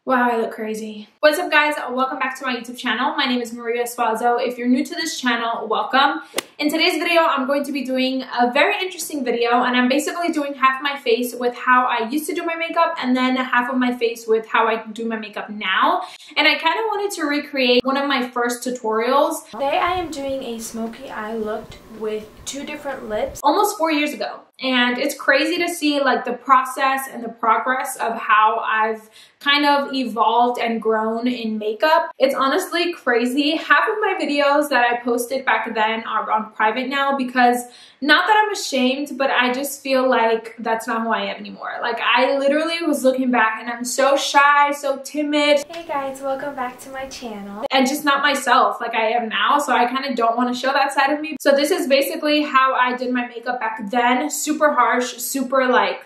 Wow, I look crazy. What's up, guys? Welcome back to my YouTube channel. My name is Suazo. If you're new to this channel, welcome. In today's video, I'm going to be doing a very interesting video, and I'm basically doing half my face with how I used to do my makeup and then half of my face with how I do my makeup now. And I kind of wanted to recreate one of my first tutorials. Today, I am doing a smoky eye look with two different lips almost 4 years ago. And it's crazy to see like the process and the progress of how I've kind of evolved and grown in makeup. It's honestly crazy. Half of my videos that I posted back then are on private now because not that I'm ashamed, but I just feel like that's not who I am anymore. Like I literally was looking back and I'm so shy, so timid. Hey guys, welcome back to my channel. And just not myself like I am now, so I kind of don't want to show that side of me. So this is basically how I did my makeup back then. Super harsh, super like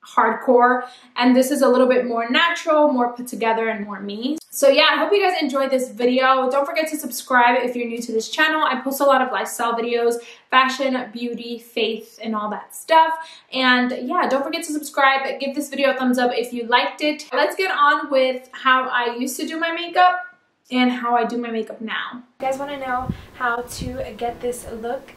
hardcore, and this is a little bit more natural, more put together, and more me. So yeah, I hope you guys enjoyed this video. Don't forget to subscribe if you're new to this channel. I post a lot of lifestyle videos, fashion, beauty, faith, and all that stuff. And yeah, don't forget to subscribe. Give this video a thumbs up if you liked it. Let's get on with how I used to do my makeup and how I do my makeup now. You guys want to know how to get this look?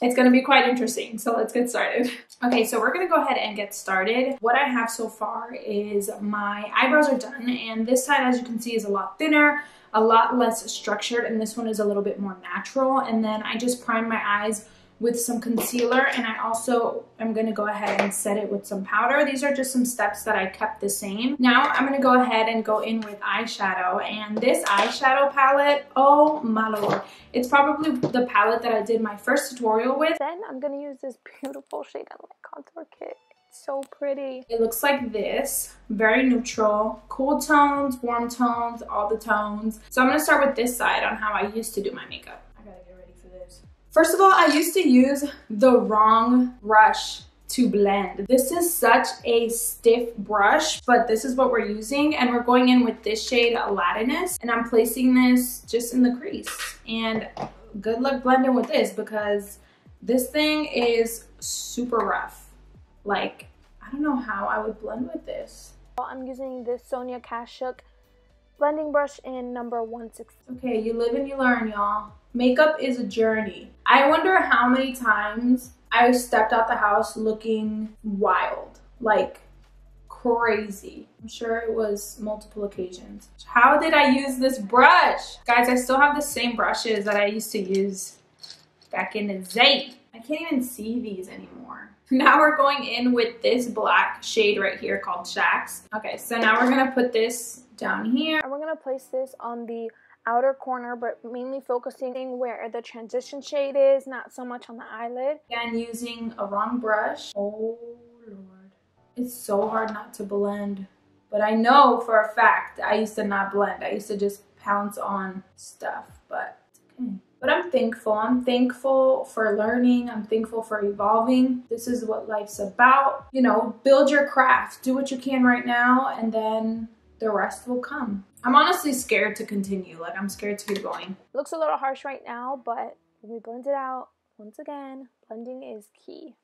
It's going to be quite interesting, so let's get started. Okay, so we're going to go ahead and get started. What I have so far is my eyebrows are done, and this side, as you can see, is a lot thinner, a lot less structured, and this one is a little bit more natural. And then I just prime my eyes with some concealer, and I also am going to go ahead and set it with some powder. These are just some steps that I kept the same. Now I'm going to go ahead and go in with eyeshadow, and this eyeshadow palette, oh my lord, it's probably the palette that I did my first tutorial with. Then I'm going to use this beautiful shade on my contour kit. It's so pretty. It looks like this, very neutral, cool tones, warm tones, all the tones. So I'm going to start with this side on how I used to do my makeup. I gotta get ready for this. First of all, I used to use the wrong brush to blend. This is such a stiff brush, but this is what we're using, and we're going in with this shade Aladdinus, and I'm placing this just in the crease. And good luck blending with this because this thing is super rough. Like, I don't know how I would blend with this. I'm using this Sonia Kashuk blending brush in number 160. Okay, you live and you learn, y'all. Makeup is a journey. I wonder how many times I stepped out the house looking wild, like crazy. I'm sure it was multiple occasions. How did I use this brush? Guys, I still have the same brushes that I used to use back in the day. I can't even see these anymore. Now we're going in with this black shade right here called Shax. Okay, so now we're gonna put this down here. And we're gonna place this on the outer corner, but mainly focusing where the transition shade is, not so much on the eyelid. Again, using a wrong brush. Oh Lord. It's so hard not to blend. But I know for a fact I used to not blend. I used to just pounce on stuff, but it's okay. But I'm thankful. I'm thankful for learning. I'm thankful for evolving. This is what life's about. You know, build your craft. Do what you can right now, and then the rest will come. I'm honestly scared to continue. Like, I'm scared to keep going. It looks a little harsh right now, but when we blend it out, once again, blending is key.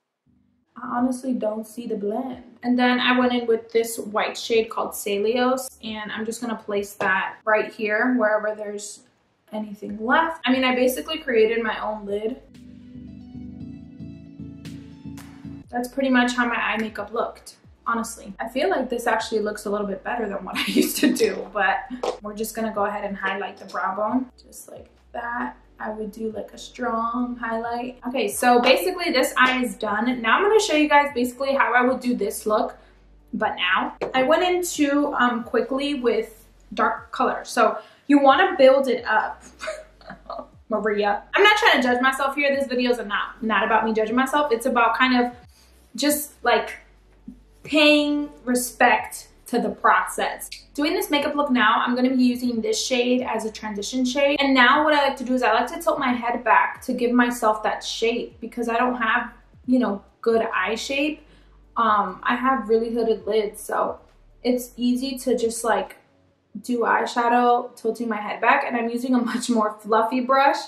I honestly don't see the blend. And then I went in with this white shade called Celios, and I'm just gonna place that right here, wherever there's anything left. I mean, I basically created my own lid. That's pretty much how my eye makeup looked. Honestly, I feel like this actually looks a little bit better than what I used to do, but we're just gonna go ahead and highlight the brow bone, just like that. I would do like a strong highlight. Okay, so basically this eye is done. Now I'm gonna show you guys basically how I would do this look, but now. I went into quickly with dark color. So you wanna build it up. Maria. I'm not trying to judge myself here. This video is not about me judging myself. It's about kind of just like paying respect to the process. Doing this makeup look now, I'm going to be using this shade as a transition shade. And now what I like to do is I like to tilt my head back to give myself that shape because I don't have, you know, good eye shape. I have really hooded lids, so it's easy to just like do eyeshadow tilting my head back, and I'm using a much more fluffy brush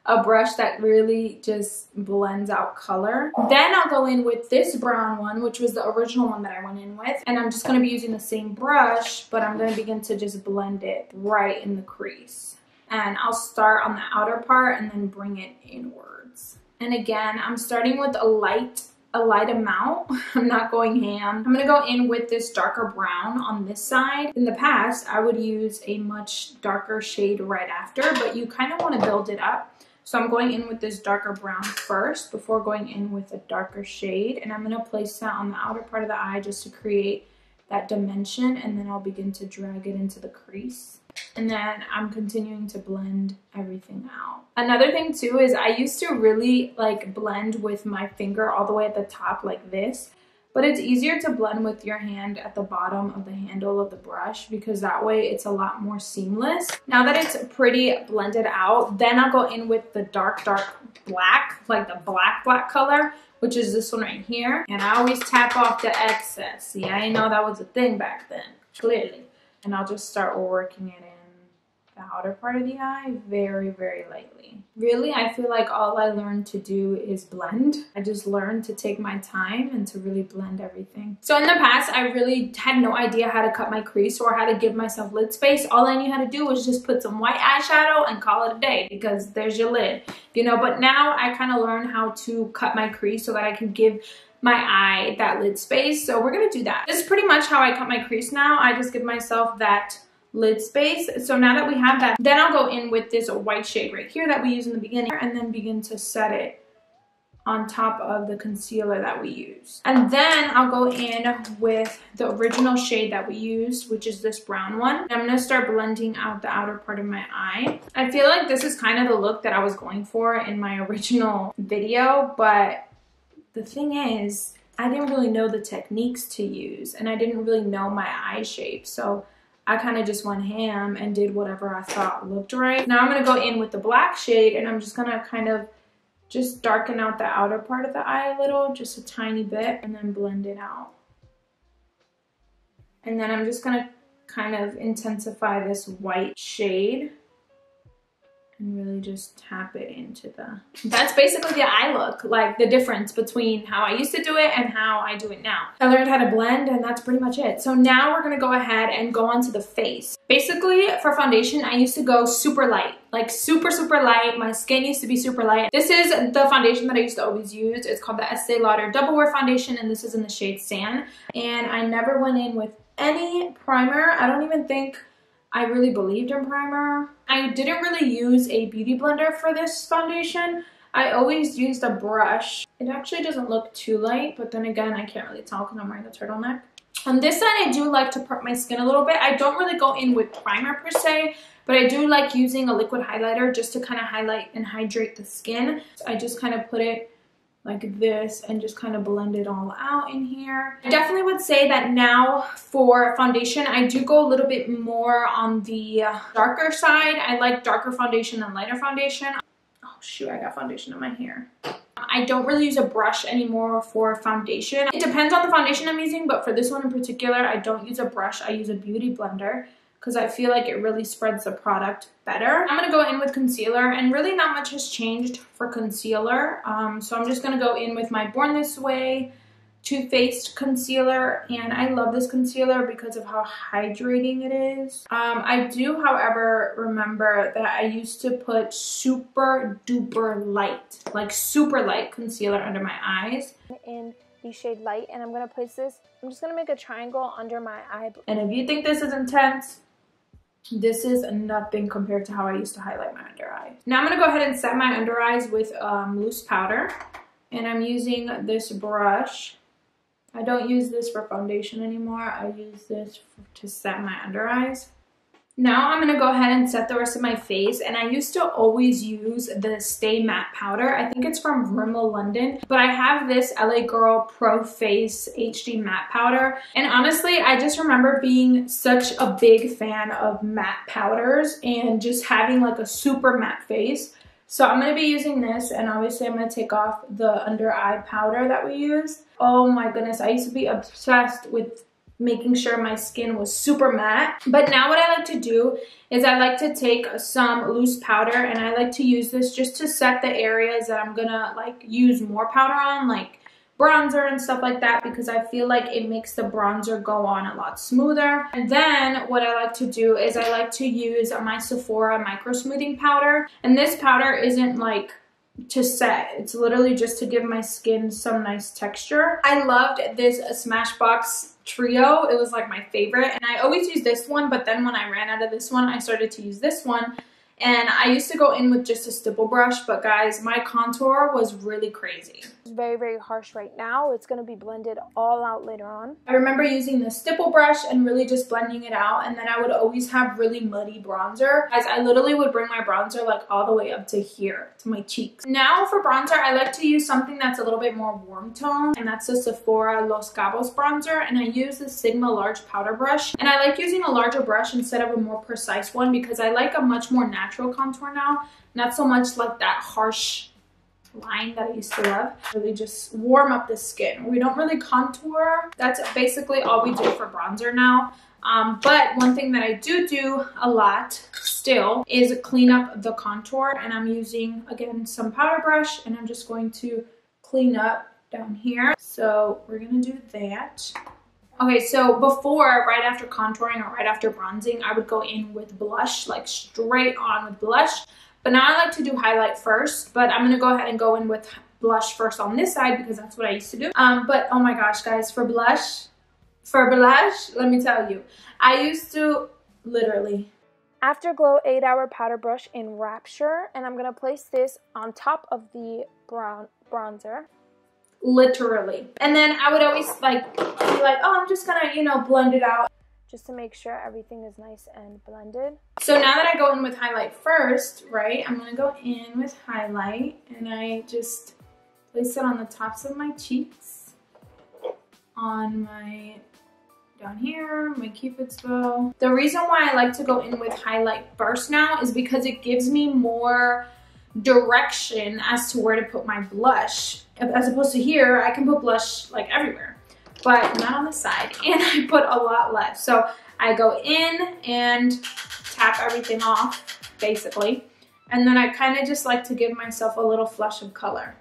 a brush that really just blends out color. Then I'll go in with this brown one, which was the original one that I went in with. And I'm just gonna be using the same brush, but I'm gonna begin to just blend it right in the crease. And I'll start on the outer part and then bring it inwards. And again, I'm starting with a light amount. I'm not going ham. I'm gonna go in with this darker brown on this side. In the past, I would use a much darker shade right after, but you kind of want to build it up. So I'm going in with this darker brown first before going in with a darker shade. And I'm gonna place that on the outer part of the eye just to create that dimension, and then I'll begin to drag it into the crease. And then I'm continuing to blend everything out. Another thing too is I used to really like blend with my finger all the way at the top like this, but it's easier to blend with your hand at the bottom of the handle of the brush because that way it's a lot more seamless. Now that it's pretty blended out, then I'll go in with the dark black, like the black color, which is this one right here. And I always tap off the excess. See, I didn't know that was a thing back then, clearly. And I'll just start working it in the outer part of the eye very, very lightly. Really, I feel like all I learned to do is blend. I just learned to take my time and to really blend everything. So in the past, I really had no idea how to cut my crease or how to give myself lid space. All I knew how to do was just put some white eyeshadow and call it a day because there's your lid, you know. But now I kind of learned how to cut my crease so that I can give my eye that lid space. So we're gonna do that. This is pretty much how I cut my crease now. I just give myself that lid space. So now that we have that, then I'll go in with this white shade right here that we use in the beginning and then begin to set it on top of the concealer that we use. And then I'll go in with the original shade that we used, which is this brown one. I'm gonna start blending out the outer part of my eye. I feel like this is kind of the look that I was going for in my original video, but the thing is, I didn't really know the techniques to use and I didn't really know my eye shape. So I kind of just went ham and did whatever I thought looked right. Now I'm going to go in with the black shade and I'm just going to kind of just darken out the outer part of the eye a little, just a tiny bit, and then blend it out. And then I'm just going to kind of intensify this white shade and really just tap it into the... That's basically the eye look, like the difference between how I used to do it and how I do it now. I learned how to blend and that's pretty much it. So now we're gonna go ahead and go onto the face. Basically, for foundation, I used to go super light, like super light. My skin used to be super light. This is the foundation that I used to always use. It's called the Estee Lauder Double Wear Foundation and this is in the shade Sand. And I never went in with any primer. I don't even think I really believed in primer. I didn't really use a beauty blender for this foundation. I always used a brush. It actually doesn't look too light, but then again, I can't really tell because I'm wearing the turtleneck. On this side, I do like to prep my skin a little bit. I don't really go in with primer per se, but I do like using a liquid highlighter just to kind of highlight and hydrate the skin. So I just kind of put it like this and just kind of blend it all out in here. I definitely would say that now for foundation, I do go a little bit more on the darker side. I like darker foundation than lighter foundation. Oh shoot, I got foundation in my hair. I don't really use a brush anymore for foundation. It depends on the foundation I'm using, but for this one in particular, I don't use a brush. I use a beauty blender because I feel like it really spreads the product better. I'm gonna go in with concealer and really not much has changed for concealer. So I'm just gonna go in with my Born This Way Too Faced concealer, and I love this concealer because of how hydrating it is. I do, however, remember that I used to put super duper light, like super light concealer under my eyes. In the shade Light, and I'm gonna place this, I'm just gonna make a triangle under my eye. And if you think this is intense, this is nothing compared to how I used to highlight my under eye. Now I'm gonna go ahead and set my under eyes with loose powder, and I'm using this brush. I don't use this for foundation anymore. I use this to set my under eyes. Now I'm gonna go ahead and set the rest of my face, and I used to always use the Stay Matte powder. I think it's from Rimmel London, but I have this LA Girl Pro Face HD matte powder, and honestly, I just remember being such a big fan of matte powders and just having like a super matte face. So I'm going to be using this, and obviously I'm going to take off the under eye powder that we use. Oh my goodness, I used to be obsessed with making sure my skin was super matte. But now what I like to do is I like to take some loose powder, and I like to use this just to set the areas that I'm gonna like use more powder on, like bronzer and stuff like that, because I feel like it makes the bronzer go on a lot smoother. And then what I like to do is I like to use my Sephora micro smoothing powder, and this powder isn't like to set, it's literally just to give my skin some nice texture. I loved this Smashbox Trio. It was like my favorite, and I always use this one, but then when I ran out of this one, I started to use this one. And I used to go in with just a stipple brush, but guys, my contour was really crazy. It's very, very harsh right now. It's going to be blended all out later on. I remember using the stipple brush and really just blending it out, and then I would always have really muddy bronzer. Guys, I literally would bring my bronzer like all the way up to here, to my cheeks. Now for bronzer, I like to use something that's a little bit more warm tone, and that's the Sephora Los Cabos bronzer, and I use the Sigma large powder brush. And I like using a larger brush instead of a more precise one because I like a much more natural contour now, not so much like that harsh line that I used to love. Really just warm up the skin. We don't really contour. That's basically all we do for bronzer now. But one thing that I do a lot still is clean up the contour, and I'm using again some powder brush, and I'm just going to clean up down here. So we're gonna do that. Okay, so before, right after contouring or right after bronzing, I would go in with blush, like straight on with blush. But now I like to do highlight first, but I'm gonna go ahead and go in with blush first on this side because that's what I used to do. But oh my gosh, guys, for blush, let me tell you, I used to literally. Afterglow 8-hour powder brush in Rapture, and I'm gonna place this on top of the bronzer. Literally. And then I would always like be like, oh, I'm just gonna, you know, blend it out. Just to make sure everything is nice and blended. So now that I go in with highlight first, right, I'm gonna go in with highlight, and I just place it on the tops of my cheeks, on my, down here, my cupid's bow. The reason why I like to go in with highlight first now is because it gives me more direction as to where to put my blush. As opposed to here, I can put blush like everywhere, but not on the side, and I put a lot less. So I go in and tap everything off, basically, and then I kind of just like to give myself a little flush of color.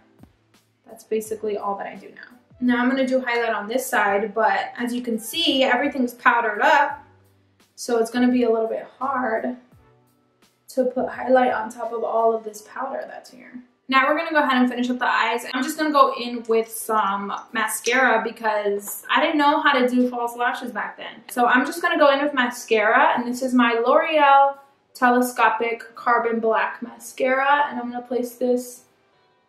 That's basically all that I do now. Now I'm gonna do highlight on this side, but as you can see, everything's powdered up, so it's gonna be a little bit hard to put highlight on top of all of this powder that's here. Now we're gonna go ahead and finish up the eyes. I'm just gonna go in with some mascara because I didn't know how to do false lashes back then. So I'm just gonna go in with mascara, and this is my L'Oreal Telescopic Carbon Black Mascara, and I'm gonna place this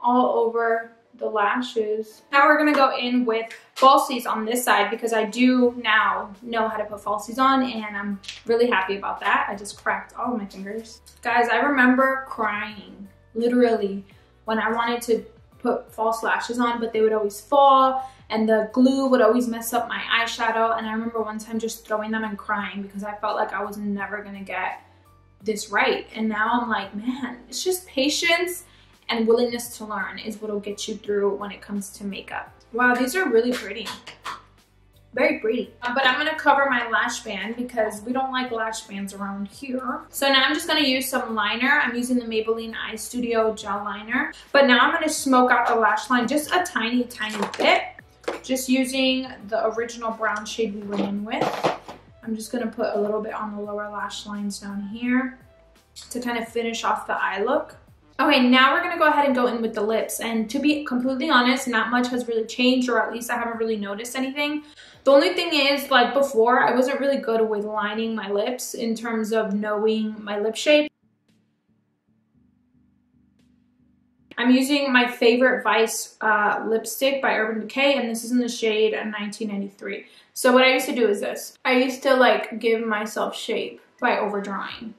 all over the lashes. Now we're gonna go in with falsies on this side because I do now know how to put falsies on, and I'm really happy about that. I just cracked all of my fingers. Guys, I remember crying, literally, when I wanted to put false lashes on, but they would always fall, and the glue would always mess up my eyeshadow. And I remember one time just throwing them and crying because I felt like I was never gonna get this right. And now I'm like, man, it's just patience and willingness to learn is what'll get you through when it comes to makeup. Wow, these are really pretty. Very pretty. But I'm gonna cover my lash band because we don't like lash bands around here. So now I'm just gonna use some liner. I'm using the Maybelline Eye Studio Gel Liner. But now I'm gonna smoke out the lash line just a tiny, tiny bit. Just using the original brown shade we went in with. I'm just gonna put a little bit on the lower lash lines down here to kind of finish off the eye look. Okay, now we're gonna go ahead and go in with the lips. And to be completely honest, not much has really changed, or at least I haven't really noticed anything. The only thing is, like before, I wasn't really good with lining my lips in terms of knowing my lip shape. I'm using my favorite Vice lipstick by Urban Decay, and this is in the shade 1993. So what I used to do is this. I used to like give myself shape by overdrawing.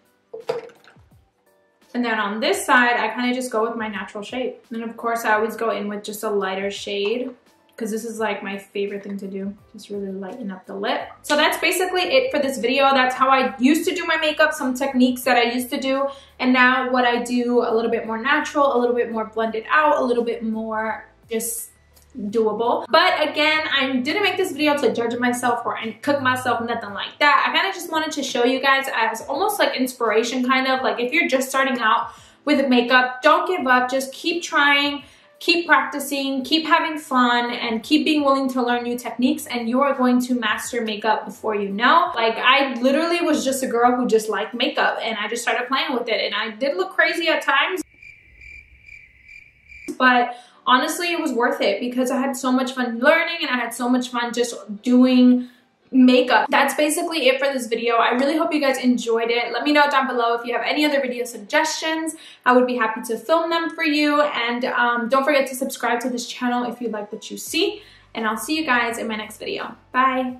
And then on this side, I kind of just go with my natural shape. And of course, I always go in with just a lighter shade because this is like my favorite thing to do. Just really lighten up the lip. So that's basically it for this video. That's how I used to do my makeup, some techniques that I used to do. And now what I do, a little bit more natural, a little bit more blended out, a little bit more just doable. But again, I didn't make this video to judge myself or cook myself, nothing like that. I kind of just wanted to show you guys as almost like inspiration, kind of like if you're just starting out with makeup, don't give up, just keep trying, keep practicing, keep having fun, and keep being willing to learn new techniques, and you are going to master makeup before you know. Like, I literally was just a girl who just liked makeup, and I just started playing with it, and I did look crazy at times, but honestly, it was worth it because I had so much fun learning, and I had so much fun just doing makeup. That's basically it for this video. I really hope you guys enjoyed it. Let me know down below if you have any other video suggestions. I would be happy to film them for you, and don't forget to subscribe to this channel if you like what you see, and I'll see you guys in my next video. Bye.